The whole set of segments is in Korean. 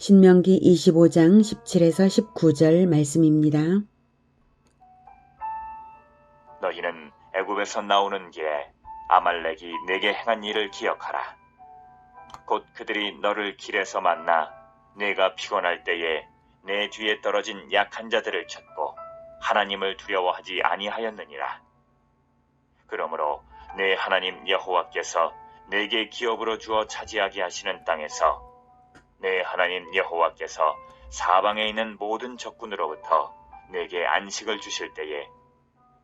신명기 25장 17에서 19절 말씀입니다. 너희는 애굽에서 나오는 길에 아말렉이 내게 행한 일을 기억하라. 곧 그들이 너를 길에서 만나 내가 피곤할 때에 내 뒤에 떨어진 약한 자들을 쳤고 하나님을 두려워하지 아니하였느니라. 그러므로 내 하나님 여호와께서 내게 기업으로 주어 차지하게 하시는 땅에서 내 하나님 여호와께서 사방에 있는 모든 적군으로부터 내게 안식을 주실 때에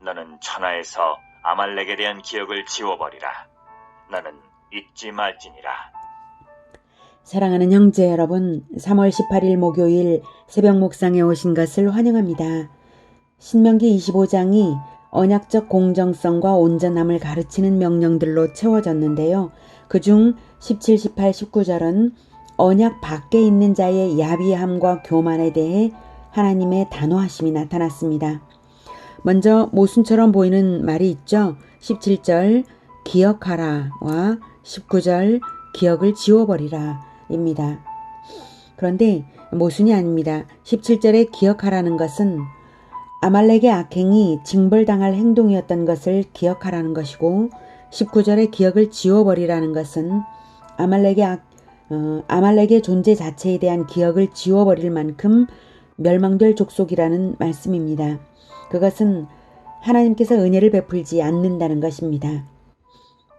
너는 천하에서 아말렉에 대한 기억을 지워버리라. 너는 잊지 말지니라. 사랑하는 형제 여러분, 3월 18일 목요일 새벽 묵상에 오신 것을 환영합니다. 신명기 25장이 언약적 공정성과 온전함을 가르치는 명령들로 채워졌는데요. 그중 17, 18, 19절은 언약 밖에 있는 자의 야비함과 교만에 대해 하나님의 단호하심이 나타났습니다. 먼저 모순처럼 보이는 말이 있죠. 17절 기억하라와 19절 기억을 지워버리라 입니다. 그런데 모순이 아닙니다. 17절에 기억하라는 것은 아말렉의 악행이 징벌당할 행동이었던 것을 기억하라는 것이고 19절에 기억을 지워버리라는 것은 아말렉의 존재 자체에 대한 기억을 지워버릴 만큼 멸망될 족속이라는 말씀입니다. 그것은 하나님께서 은혜를 베풀지 않는다는 것입니다.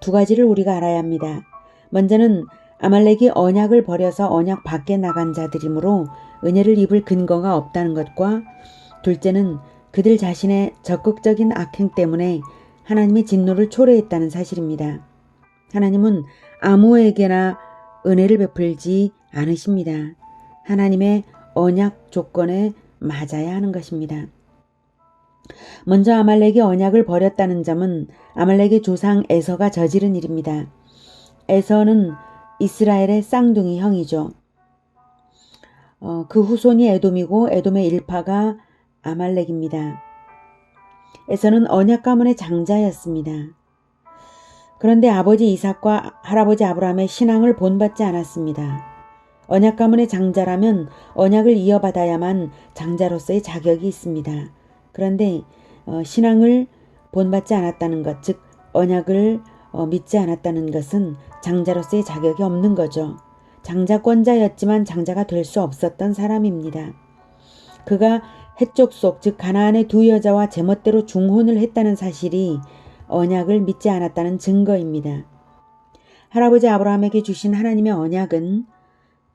두 가지를 우리가 알아야 합니다. 먼저는 아말렉이 언약을 버려서 언약 밖에 나간 자들이므로 은혜를 입을 근거가 없다는 것과 둘째는 그들 자신의 적극적인 악행 때문에 하나님의 진노를 초래했다는 사실입니다. 하나님은 아무에게나 은혜를 베풀지 않으십니다. 하나님의 언약 조건에 맞아야 하는 것입니다. 먼저 아말렉이 언약을 버렸다는 점은 아말렉의 조상 에서가 저지른 일입니다. 에서는 이스라엘의 쌍둥이 형이죠. 그 후손이 에돔이고 에돔의 일파가 아말렉입니다. 에서는 언약 가문의 장자였습니다. 그런데 아버지 이삭과 할아버지 아브라함의 신앙을 본받지 않았습니다. 언약 가문의 장자라면 언약을 이어받아야만 장자로서의 자격이 있습니다. 그런데 신앙을 본받지 않았다는 것, 즉 언약을 믿지 않았다는 것은 장자로서의 자격이 없는 거죠. 장자권자였지만 장자가 될 수 없었던 사람입니다. 그가 헷족속, 즉 가나안의 두 여자와 제멋대로 중혼을 했다는 사실이 언약을 믿지 않았다는 증거입니다. 할아버지 아브라함에게 주신 하나님의 언약은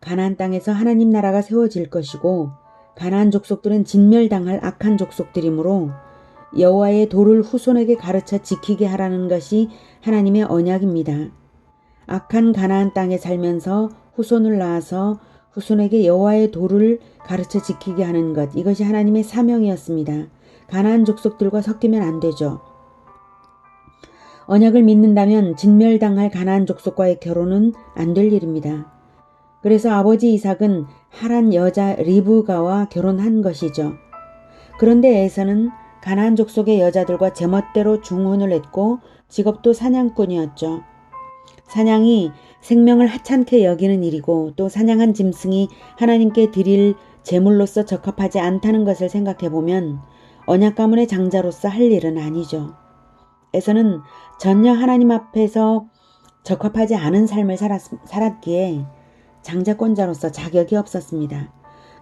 가나안 땅에서 하나님 나라가 세워질 것이고 가나안 족속들은 진멸당할 악한 족속들이므로 여호와의 도를 후손에게 가르쳐 지키게 하라는 것이 하나님의 언약입니다. 악한 가나안 땅에 살면서 후손을 낳아서 후손에게 여호와의 도를 가르쳐 지키게 하는 것, 이것이 하나님의 사명이었습니다. 가나안 족속들과 섞이면 안 되죠. 언약을 믿는다면 진멸당할 가나안 족속과의 결혼은 안 될 일입니다. 그래서 아버지 이삭은 하란 여자 리브가와 결혼한 것이죠. 그런데 에서는 가나안 족속의 여자들과 제멋대로 중혼을 했고 직업도 사냥꾼이었죠. 사냥이 생명을 하찮게 여기는 일이고 또 사냥한 짐승이 하나님께 드릴 제물로서 적합하지 않다는 것을 생각해보면 언약 가문의 장자로서 할 일은 아니죠. 에서는 전혀 하나님 앞에서 적합하지 않은 삶을 살았기에 장자권자로서 자격이 없었습니다.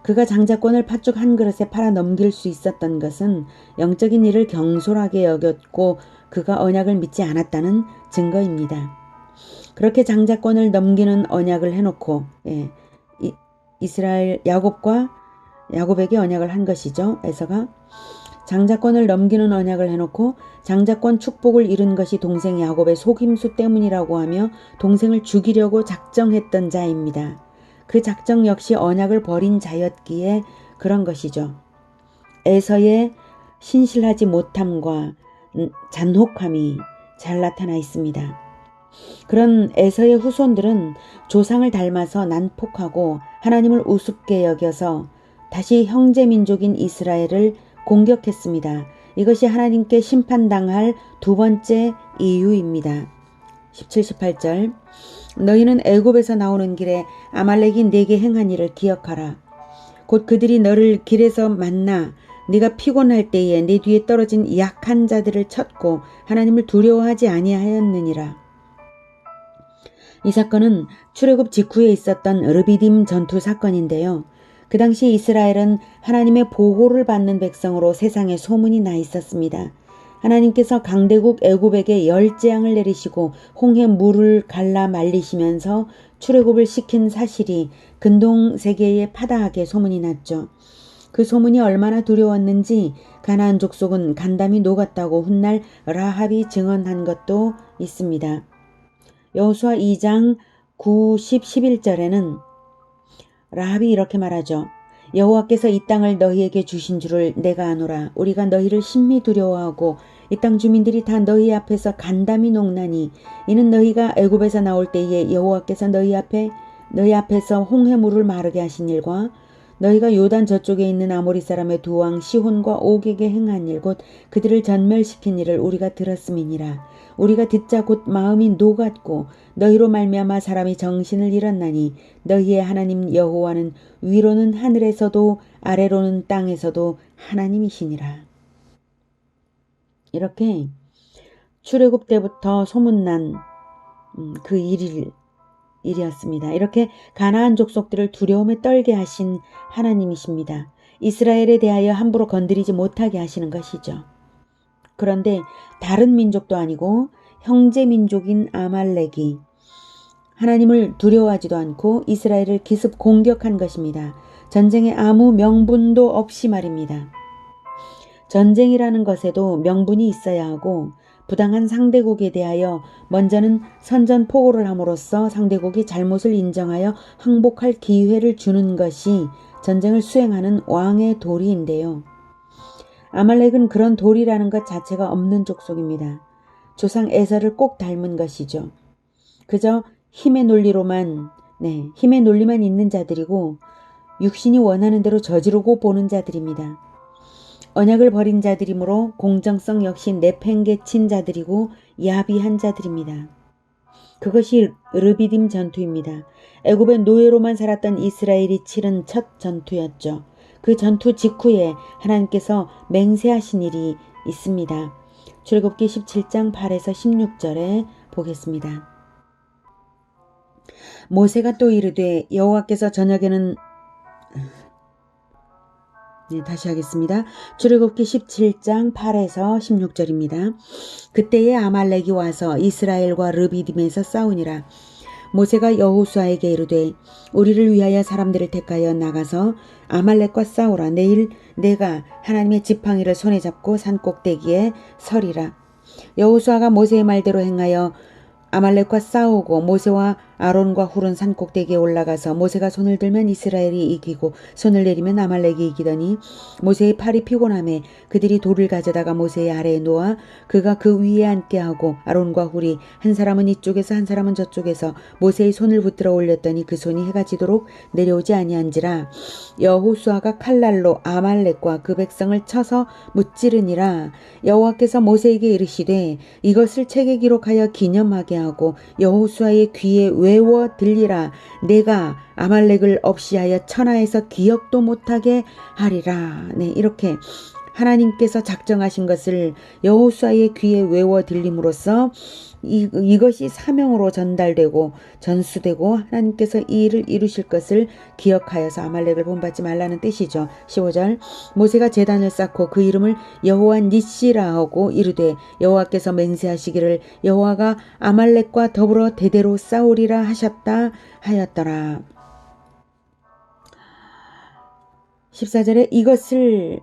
그가 장자권을 팥죽 한 그릇에 팔아 넘길 수 있었던 것은 영적인 일을 경솔하게 여겼고 그가 언약을 믿지 않았다는 증거입니다. 그렇게 장자권을 넘기는 언약을 해놓고 이스라엘 야곱에게 언약을 한 것이죠. 에서가 장자권을 넘기는 언약을 해놓고 장자권 축복을 잃은 것이 동생 야곱의 속임수 때문이라고 하며 동생을 죽이려고 작정했던 자입니다. 그 작정 역시 언약을 버린 자였기에 그런 것이죠. 에서의 신실하지 못함과 잔혹함이 잘 나타나 있습니다. 그런 에서의 후손들은 조상을 닮아서 난폭하고 하나님을 우습게 여겨서 다시 형제 민족인 이스라엘을 공격했습니다. 이것이 하나님께 심판당할 두 번째 이유입니다. 17, 18절. 너희는 애굽에서 나오는 길에 아말렉이 네게 행한 일을 기억하라. 곧 그들이 너를 길에서 만나 네가 피곤할 때에 네 뒤에 떨어진 약한 자들을 쳤고 하나님을 두려워하지 아니하였느니라. 이 사건은 출애굽 직후에 있었던 르비딤 전투 사건인데요. 그 당시 이스라엘은 하나님의 보호를 받는 백성으로 세상에 소문이 나 있었습니다. 하나님께서 강대국 애굽에게 열재앙을 내리시고 홍해 물을 갈라 말리시면서 출애굽을 시킨 사실이 근동 세계에 파다하게 소문이 났죠. 그 소문이 얼마나 두려웠는지 가나안 족속은 간담이 녹았다고 훗날 라합이 증언한 것도 있습니다. 여호수아 2장 9, 10, 11절에는 라합이 이렇게 말하죠. 여호와께서 이 땅을 너희에게 주신 줄을 내가 아노라. 우리가 너희를 심히 두려워하고 이 땅 주민들이 다 너희 앞에서 간담이 녹나니 이는 너희가 애굽에서 나올 때에 여호와께서 너희 앞에서 홍해물을 마르게 하신 일과 너희가 요단 저쪽에 있는 아모리 사람의 두 왕 시혼과 옥에게 행한 일 곧 그들을 전멸시킨 일을 우리가 들었음이니라. 우리가 듣자 곧 마음이 녹았고 너희로 말미암아 사람이 정신을 잃었나니 너희의 하나님 여호와는 위로는 하늘에서도 아래로는 땅에서도 하나님이시니라. 이렇게 출애굽 때부터 소문난 그 일이었습니다. 이렇게 가나안 족속들을 두려움에 떨게 하신 하나님이십니다. 이스라엘에 대하여 함부로 건드리지 못하게 하시는 것이죠. 그런데 다른 민족도 아니고 형제 민족인 아말렉이 하나님을 두려워하지도 않고 이스라엘을 기습 공격한 것입니다. 전쟁에 아무 명분도 없이 말입니다. 전쟁이라는 것에도 명분이 있어야 하고 부당한 상대국에 대하여 먼저는 선전포고를 함으로써 상대국이 잘못을 인정하여 항복할 기회를 주는 것이 전쟁을 수행하는 왕의 도리인데요. 아말렉은 그런 도리라는 것 자체가 없는 족속입니다. 조상 에서를 꼭 닮은 것이죠. 그저 힘의 논리만 있는 자들이고 육신이 원하는 대로 저지르고 보는 자들입니다. 언약을 버린 자들이므로 공정성 역시 내팽개친 자들이고 야비한 자들입니다. 그것이 르비딤 전투입니다. 애굽의 노예로만 살았던 이스라엘이 치른 첫 전투였죠. 그 전투 직후에 하나님께서 맹세하신 일이 있습니다. 출애굽기 17장 8에서 16절에 보겠습니다. 모세가 또 이르되 여호와께서 저녁에는 다시 하겠습니다. 출애굽기 17장 8에서 16절입니다. 그때에 아말렉이 와서 이스라엘과 르비딤에서 싸우니라. 모세가 여호수아에게 이르되 우리를 위하여 사람들을 택하여 나가서 아말렉과 싸우라. 내일 내가 하나님의 지팡이를 손에 잡고 산꼭대기에 서리라. 여호수아가 모세의 말대로 행하여 아말렉과 싸우고 모세와 아론과 훌은 산꼭대기에 올라가서 모세가 손을 들면 이스라엘이 이기고 손을 내리면 아말렉이 이기더니 모세의 팔이 피곤하매 그들이 돌을 가져다가 모세의 아래에 놓아 그가 그 위에 앉게 하고 아론과 훌이 한 사람은 이쪽에서 한 사람은 저쪽에서 모세의 손을 붙들어 올렸더니 그 손이 해가 지도록 내려오지 아니한지라. 여호수아가 칼날로 아말렉과 그 백성을 쳐서 무찌르니라. 여호와께서 모세에게 이르시되 이것을 책에 기록하여 기념하게 하고 여호수아의 귀에 외워 들리라. 내가 아말렉을 없이하여 천하에서 기억도 못하게 하리라. 이렇게 하나님께서 작정하신 것을 여호수아의 귀에 외워 들림으로써 이것이 사명으로 전달되고 전수되고 하나님께서 이 일을 이루실 것을 기억하여서 아말렉을 본받지 말라는 뜻이죠. 15절 모세가 제단을 쌓고 그 이름을 여호와 니시라 하고 이르되 여호와께서 맹세하시기를 여호와가 아말렉과 더불어 대대로 싸우리라 하셨다 하였더라. 14절에 이것을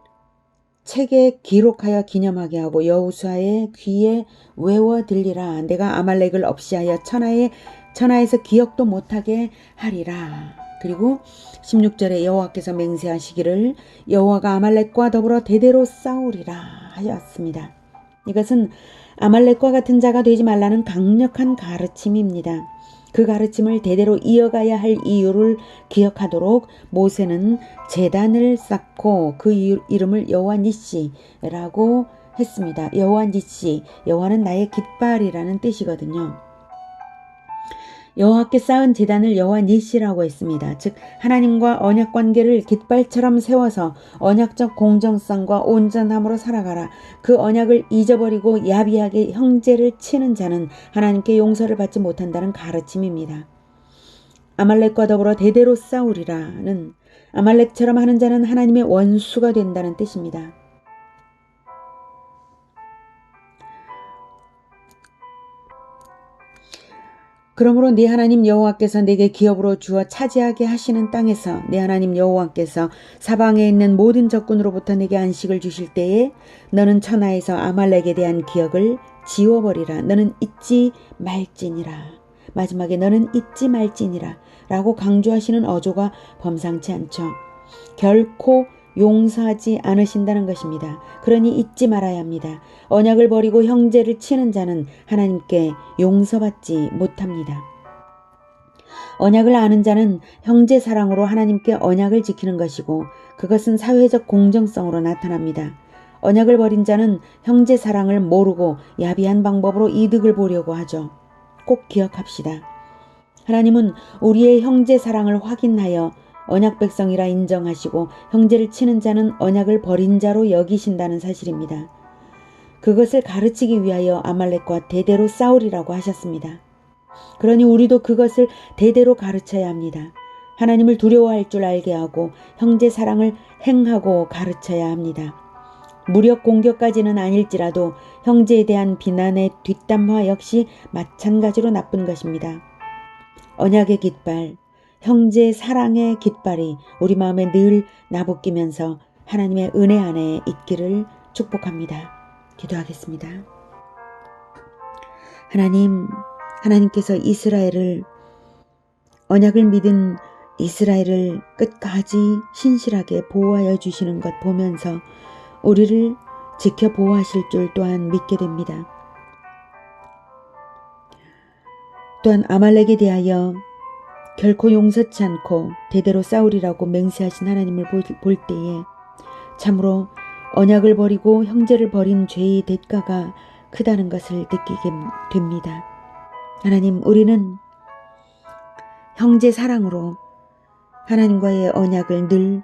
책에 기록하여 기념하게 하고 여호수아의 귀에 외워 들리라. 내가 아말렉을 없이하여 천하에서 기억도 못하게 하리라. 그리고 16절에 여호와께서 맹세하시기를 여호와가 아말렉과 더불어 대대로 싸우리라 하였습니다. 이것은 아말렉과 같은 자가 되지 말라는 강력한 가르침입니다. 그 가르침을 대대로 이어가야 할 이유를 기억하도록 모세는 제단을 쌓고 그 이름을 여호와 니시라고 했습니다. 여호와 니시, 여호와는 나의 깃발이라는 뜻이거든요. 여호와께 쌓은 제단을 여호와 니시라고 했습니다. 즉 하나님과 언약 관계를 깃발처럼 세워서 언약적 공정성과 온전함으로 살아가라. 그 언약을 잊어버리고 야비하게 형제를 치는 자는 하나님께 용서를 받지 못한다는 가르침입니다. 아말렉과 더불어 대대로 싸우리라는 아말렉처럼 하는 자는 하나님의 원수가 된다는 뜻입니다. 그러므로 네 하나님 여호와께서 내게 기업으로 주어 차지하게 하시는 땅에서 네 하나님 여호와께서 사방에 있는 모든 적군으로부터 내게 안식을 주실 때에 너는 천하에서 아말렉에 대한 기억을 지워버리라. 너는 잊지 말지니라. 마지막에 너는 잊지 말지니라 라고 강조하시는 어조가 범상치 않죠. 결코 용서하지 않으신다는 것입니다. 그러니 잊지 말아야 합니다. 언약을 버리고 형제를 치는 자는 하나님께 용서받지 못합니다. 언약을 아는 자는 형제 사랑으로 하나님께 언약을 지키는 것이고 그것은 사회적 공정성으로 나타납니다. 언약을 버린 자는 형제 사랑을 모르고 야비한 방법으로 이득을 보려고 하죠. 꼭 기억합시다. 하나님은 우리의 형제 사랑을 확인하여 언약 백성이라 인정하시고 형제를 치는 자는 언약을 버린 자로 여기신다는 사실입니다. 그것을 가르치기 위하여 아말렉과 대대로 싸우리라고 하셨습니다. 그러니 우리도 그것을 대대로 가르쳐야 합니다. 하나님을 두려워할 줄 알게 하고 형제 사랑을 행하고 가르쳐야 합니다. 무력 공격까지는 아닐지라도 형제에 대한 비난의 뒷담화 역시 마찬가지로 나쁜 것입니다. 언약의 깃발, 형제의 사랑의 깃발이 우리 마음에 늘 나부끼면서 하나님의 은혜 안에 있기를 축복합니다. 기도하겠습니다. 하나님께서 이스라엘을, 언약을 믿은 이스라엘을 끝까지 신실하게 보호하여 주시는 것 보면서 우리를 지켜 보호하실 줄 또한 믿게 됩니다. 또한 아말렉에 대하여 결코 용서치 않고 대대로 싸우리라고 맹세하신 하나님을 볼 때에 참으로 언약을 버리고 형제를 버린 죄의 대가가 크다는 것을 느끼게 됩니다. 하나님, 우리는 형제 사랑으로 하나님과의 언약을 늘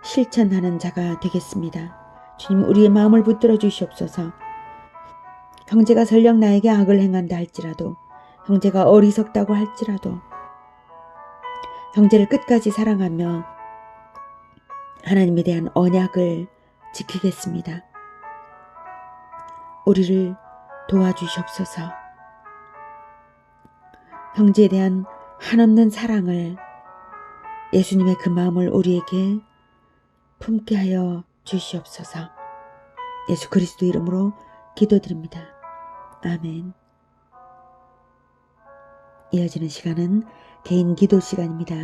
실천하는 자가 되겠습니다. 주님, 우리의 마음을 붙들어 주시옵소서. 형제가 설령 나에게 악을 행한다 할지라도, 형제가 어리석다고 할지라도 형제를 끝까지 사랑하며 하나님에 대한 언약을 지키겠습니다. 우리를 도와주시옵소서. 형제에 대한 한없는 사랑을, 예수님의 그 마음을 우리에게 품게 하여 주시옵소서. 예수 그리스도 이름으로 기도드립니다. 아멘. 이어지는 시간은 개인 기도 시간입니다.